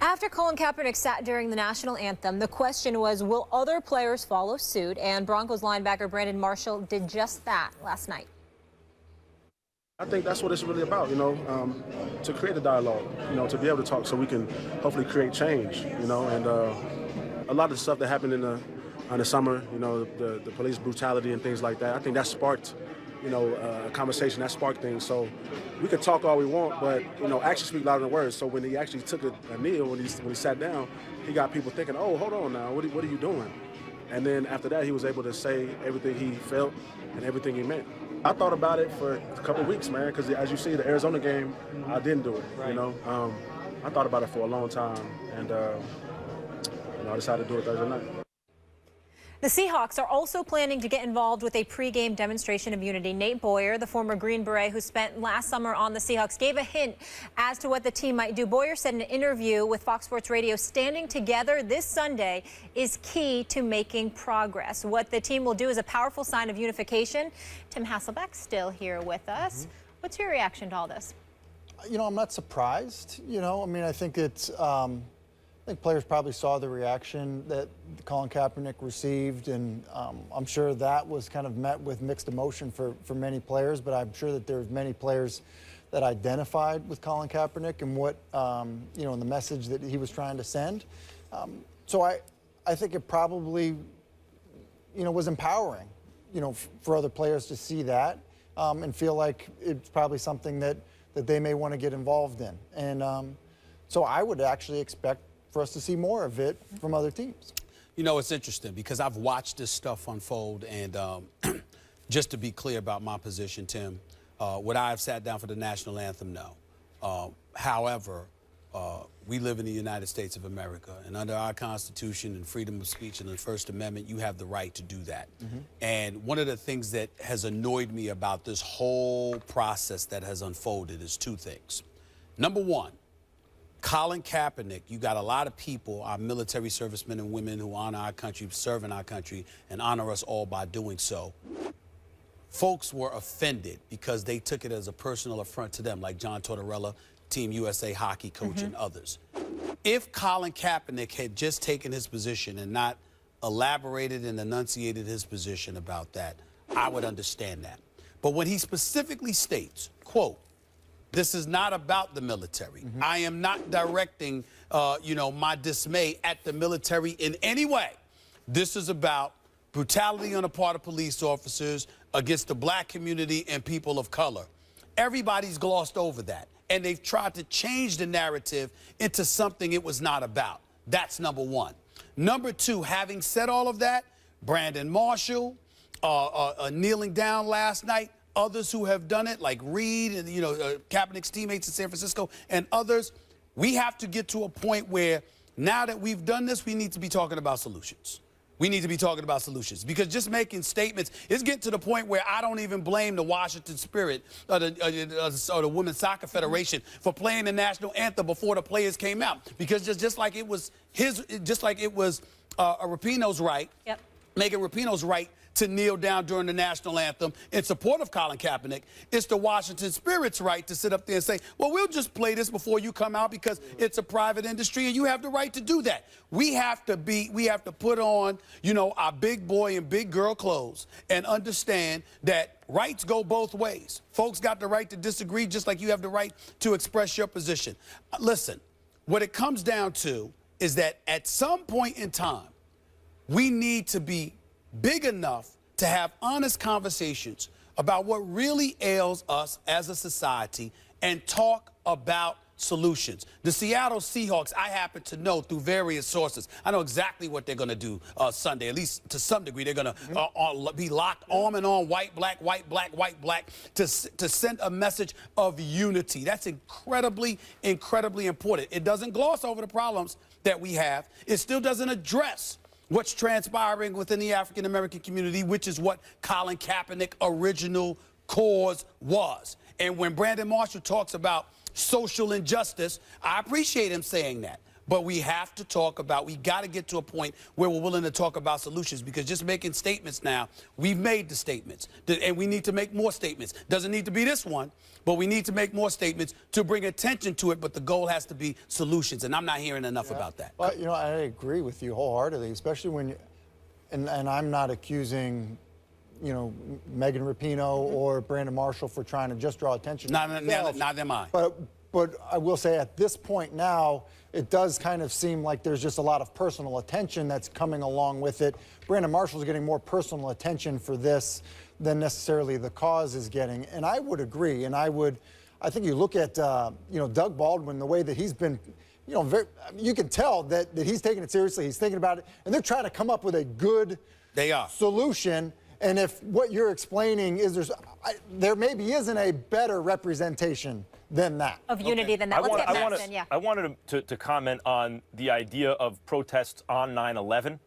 After Colin Kaepernick sat during the national anthem, the question was, will other players follow suit? And Broncos linebacker Brandon Marshall did just that last night. I think that's what it's really about, to create a dialogue, to be able to talk so we can hopefully create change, and a lot of the stuff that happened in the summer, the police brutality and things like that, I think that sparked, a conversation, that sparked things. So we could talk all we want, but, actions speak louder than words. So when he actually took a kneel, when he sat down, he got people thinking, oh, hold on now, what are you doing? And then after that, he was able to say everything he felt and everything he meant. I thought about it for a couple of weeks, man, because as you see, the Arizona game, I didn't do it, right. I thought about it for a long time, and, I decided to do it Thursday night. The Seahawks are also planning to get involved with a pregame demonstration of unity. Nate Boyer, the former Green Beret who spent last summer on the Seahawks, gave a hint as to what the team might do. Boyer said in an interview with Fox Sports Radio, standing together this Sunday is key to making progress. What the team will do is a powerful sign of unification. Tim Hasselbeck still here with us. What's your reaction to all this? I'm not surprised. I think it's... I think players probably saw the reaction that Colin Kaepernick received, and I'm sure that was kind of met with mixed emotion for many players, but I'm sure that there's many players that identified with Colin Kaepernick and what, and the message that he was trying to send. So I think it probably, was empowering, for other players to see that and feel like it's probably something that they may want to get involved in. And so I would actually expect for us to see more of it from other teams. It's interesting because I've watched this stuff unfold, and just to be clear about my position, Tim, would I have sat down for the national anthem? No. However, we live in the United States of America, and under our Constitution and freedom of speech and the First Amendment, you have the right to do that. And one of the things that has annoyed me about this whole process that has unfolded is two things. Number one, Colin Kaepernick, you got a lot of people, our military servicemen and women who honor our country, serve in our country, and honor us all by doing so. Folks were offended because they took it as a personal affront to them, like John Tortorella, Team USA hockey coach, and others. If Colin Kaepernick had just taken his position and not elaborated and enunciated his position about that, I would understand that. But when he specifically states, quote, this is not about the military. I am not directing, my dismay at the military in any way. This is about brutality on the part of police officers against the black community and people of color. Everybody's glossed over that, and they've tried to change the narrative into something it was not about. That's number one. Number two, having said all of that, Brandon Marshall, kneeling down last night, others who have done it, like Reed and, Kaepernick's teammates in San Francisco and others, we have to get to a point where now that we've done this, we need to be talking about solutions. We need to be talking about solutions because just making statements is getting to the point where I don't even blame the Washington Spirit or the Women's Soccer Federation for playing the national anthem before the players came out, because just like it was Rapinoe's right, Megan Rapinoe's right to kneel down during the national anthem in support of Colin Kaepernick, it's the Washington Spirit's right to sit up there and say, well, we'll just play this before you come out because it's a private industry and you have the right to do that. We have to put on, our big boy and big girl clothes and understand that rights go both ways. Folks got the right to disagree just like you have the right to express your position. Listen, what it comes down to is that at some point in time, we need to be big enough to have honest conversations about what really ails us as a society and talk about solutions. The Seattle Seahawks, I happen to know through various sources. I know exactly what they're going to do Sunday, at least to some degree. They're going to be locked arm in arm, white, black, to send a message of unity. That's incredibly, incredibly important. It doesn't gloss over the problems that we have. It still doesn't address what's transpiring within the African-American community, which is what Colin Kaepernick's original cause was. And when Brandon Marshall talks about social injustice, I appreciate him saying that. But we have to talk about, we got to get to a point where we're willing to talk about solutions, because just making statements now, we've made the statements, and we need to make more statements. Doesn't need to be this one, but we need to make more statements to bring attention to it, but the goal has to be solutions, and I'm not hearing enough about that. Well, you know, I agree with you wholeheartedly, especially when you, and I'm not accusing, you know, Megan Rapinoe or Brandon Marshall for trying to just draw attention. Not am I. But I will say at this point now, it does kind of seem like there's just a lot of personal attention that's coming along with it. Brandon Marshall's getting more personal attention for this than necessarily the cause is getting. And I would agree. And I think you look at, you know, Doug Baldwin, the way that he's been, you know, you can tell that he's taking it seriously. He's thinking about it. And they're trying to come up with a good solution. And if what you're explaining is there maybe isn't a better representation than that. Of unity than that. Let's get Max in, yeah. I wanted to comment on the idea of protests on 9/11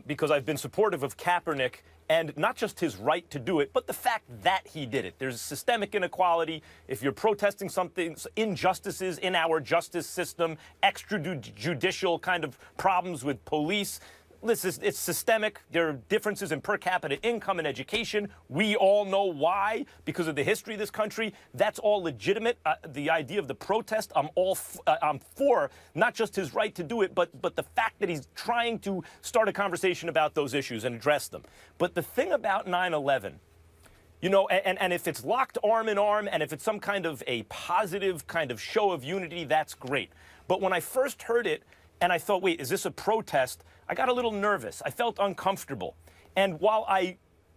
because I've been supportive of Kaepernick, and not just his right to do it, but the fact that he did it. There's systemic inequality. If you're protesting something, injustices in our justice system, extrajudicial kind of problems with police, listen, it's systemic. There are differences in per capita income and education. We all know why, because of the history of this country. That's all legitimate. The idea of the protest, I'm for not just his right to do it, but the fact that he's trying to start a conversation about those issues and address them. But the thing about 9/11, you know, and if it's locked arm in arm, and if it's some kind of a positive kind of show of unity, that's great. But when I first heard it, and I thought, wait, is this a protest? I got a little nervous. I felt uncomfortable. And while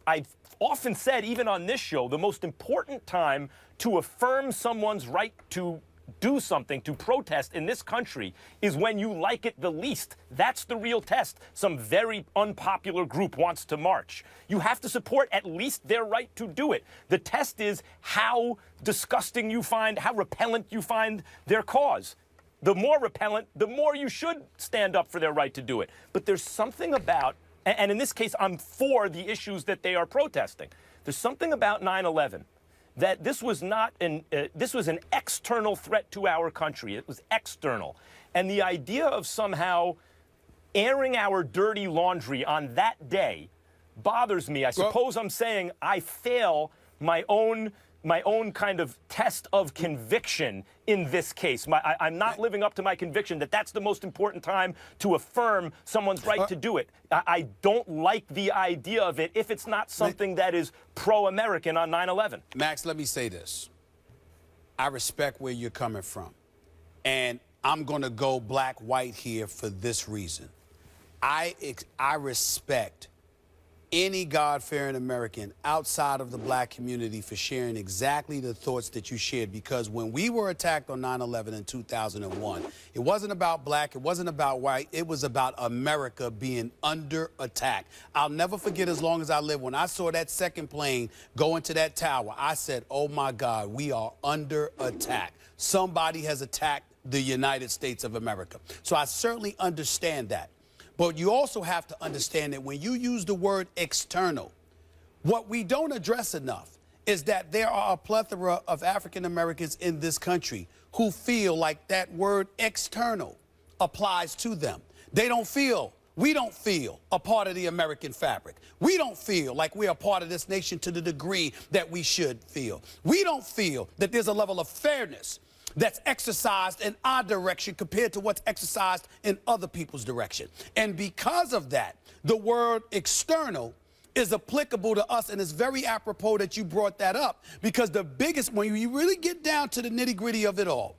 I've often said, even on this show, the most important time to affirm someone's right to do something, to protest in this country, is when you like it the least. That's the real test. Some very unpopular group wants to march. You have to support at least their right to do it. The test is how disgusting you find, how repellent you find their cause. The more repellent, the more you should stand up for their right to do it. But there's something about, and in this case, I'm for the issues that they are protesting. There's something about 9/11 that this was not this was an external threat to our country. It was external. And the idea of somehow airing our dirty laundry on that day bothers me. I suppose I'm saying I fail my own kind of test of conviction in this case. I'm not living up to my conviction that that's the most important time to affirm someone's right to do it. I don't like the idea of it if it's not something that is pro-American on 9/11. Max, let me say this. I respect where you're coming from. And I'm going to go black-white here for this reason. I respect any God-fearing American outside of the black community for sharing exactly the thoughts that you shared, because when we were attacked on 9/11 in 2001, it wasn't about black, it wasn't about white, it was about America being under attack. I'll never forget, as long as I live, when I saw that second plane go into that tower, I said, oh my God, we are under attack. Somebody has attacked the United States of America. So I certainly understand that. But you also have to understand that when you use the word external, what we don't address enough is that there are a plethora of African Americans in this country who feel like that word external applies to them. They don't feel, we don't feel a part of the American fabric. We don't feel like we're a part of this nation to the degree that we should feel. We don't feel that there's a level of fairness that's exercised in our direction compared to what's exercised in other people's direction. And because of that, the word external is applicable to us, and it's very apropos that you brought that up, because the biggest, when you really get down to the nitty-gritty of it all,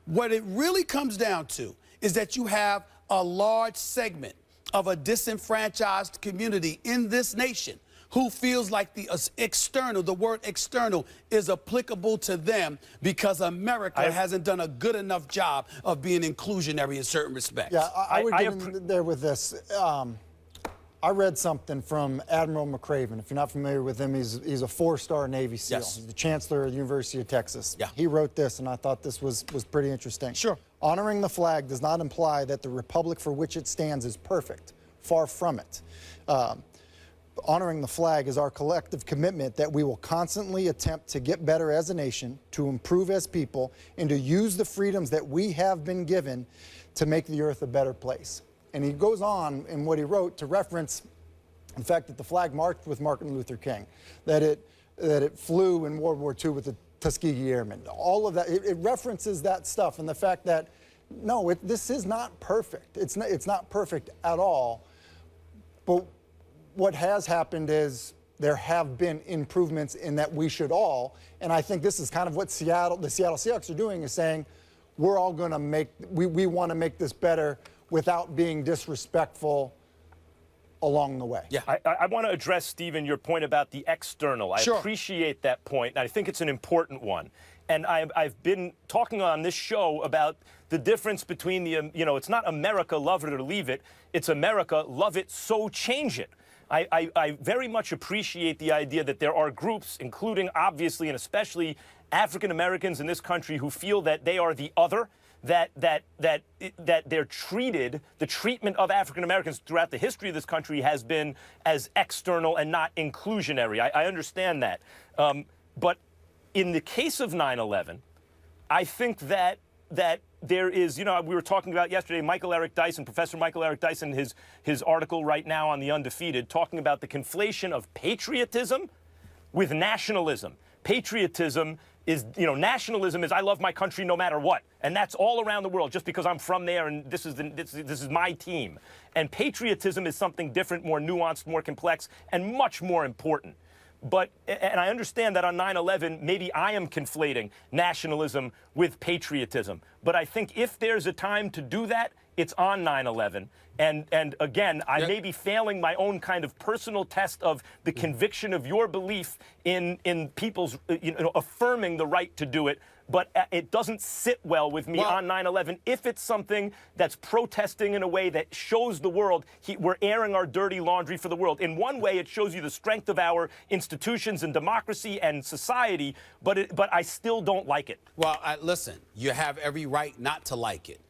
what it really comes down to is that you have a large segment of a disenfranchised community in this nation who feels like the external, the word external, is applicable to them because America hasn't done a good enough job of being inclusionary in certain respects. Yeah, I would get in there with this. I read something from Admiral McRaven. If you're not familiar with him, he's a 4-star Navy SEAL. Yes. He's the Chancellor of the University of Texas. Yeah. He wrote this, and I thought this was pretty interesting. Sure. Honoring the flag does not imply that the republic for which it stands is perfect. Far from it. honoring the flag is our collective commitment that we will constantly attempt to get better as a nation, to improve as people, and to use the freedoms that we have been given to make the earth a better place. And he goes on in what he wrote to reference the fact that the flag marched with Martin Luther King, that it flew in World War II with the Tuskegee Airmen. All of that, it references that stuff, and the fact that, no, this is not perfect. It's not perfect at all. But what has happened is there have been improvements in that we should all, and I think this is kind of what the Seattle Seahawks are doing, is saying we're all going to we want to make this better without being disrespectful along the way. Yeah, I want to address, Stephen, your point about the external. I appreciate that point, and I think it's an important one. And I've been talking on this show about the difference between the, it's not America, love it or leave it. It's America, love it, so change it. I very much appreciate the idea that there are groups, including obviously and especially African Americans in this country, who feel that they are the other, that they're treated, the treatment of African Americans throughout the history of this country has been as external and not inclusionary. I understand that. But in the case of 9/11, I think that there is, we were talking about yesterday, Professor Michael Eric Dyson, his article right now on The Undefeated, talking about the conflation of patriotism with nationalism. Patriotism is, nationalism is I love my country no matter what. And that's all around the world, just because I'm from there and this is my team. And patriotism is something different, more nuanced, more complex, and much more important. And I understand that on 9/11, maybe I am conflating nationalism with patriotism. But I think if there's a time to do that, it's on 9/11. And again, I may be failing my own kind of personal test of the conviction of your belief in people's, affirming the right to do it. But it doesn't sit well with me on 9/11 if it's something that's protesting in a way that shows the world we're airing our dirty laundry for the world. In one way, it shows you the strength of our institutions and democracy and society, but I still don't like it. Well, listen, you have every right not to like it,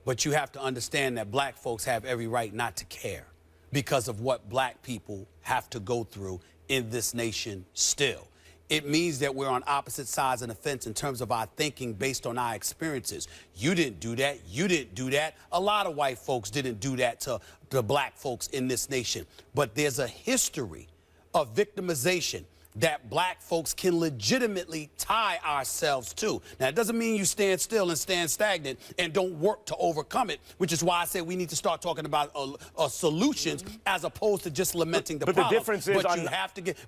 but you have to understand that black folks have every right not to care because of what black people have to go through in this nation still. It means that we're on opposite sides of the fence in terms of our thinking based on our experiences. You didn't do that. You didn't do that. A lot of white folks didn't do that to the black folks in this nation. But there's a history of victimization that black folks can legitimately tie ourselves to. Now, it doesn't mean you stand still and stand stagnant and don't work to overcome it, which is why I said we need to start talking about solutions as opposed to just lamenting the problem. But the difference is,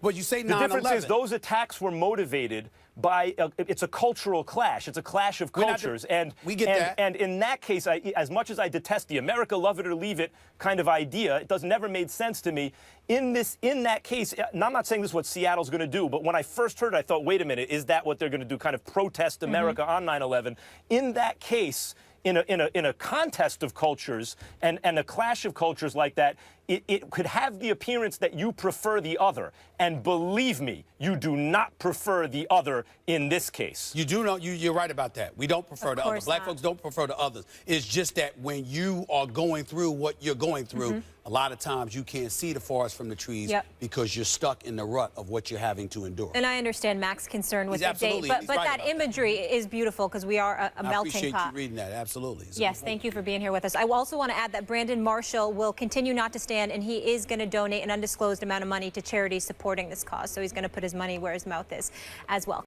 but you say 9/11. The difference is those attacks were motivated by, it's a cultural clash. It's a clash of cultures. We get that. And in that case, as much as I detest the America, love it or leave it kind of idea, it never made sense to me. In that case, and I'm not saying this is what Seattle's going to do, but when I first heard it, I thought, wait a minute, is that what they're going to do? Kind of protest America on 9/11. In that case, in a contest of cultures and a clash of cultures like that, it could have the appearance that you prefer the other. And believe me, you do not prefer the other in this case. You do know, you're right about that. We don't prefer the other. Black not. folks don't prefer the others. It's just that when you are going through what you're going through, a lot of times you can't see the forest from the trees because you're stuck in the rut of what you're having to endure. And I understand Mac's concern with the date, but right that imagery is beautiful because we are a melting pot. I appreciate you reading that, absolutely. Yes, thank you for being here with us. I also want to add that Brandon Marshall will continue not to stand, and he is going to donate an undisclosed amount of money to charities supporting this cause. So he's going to put his money where his mouth is as well.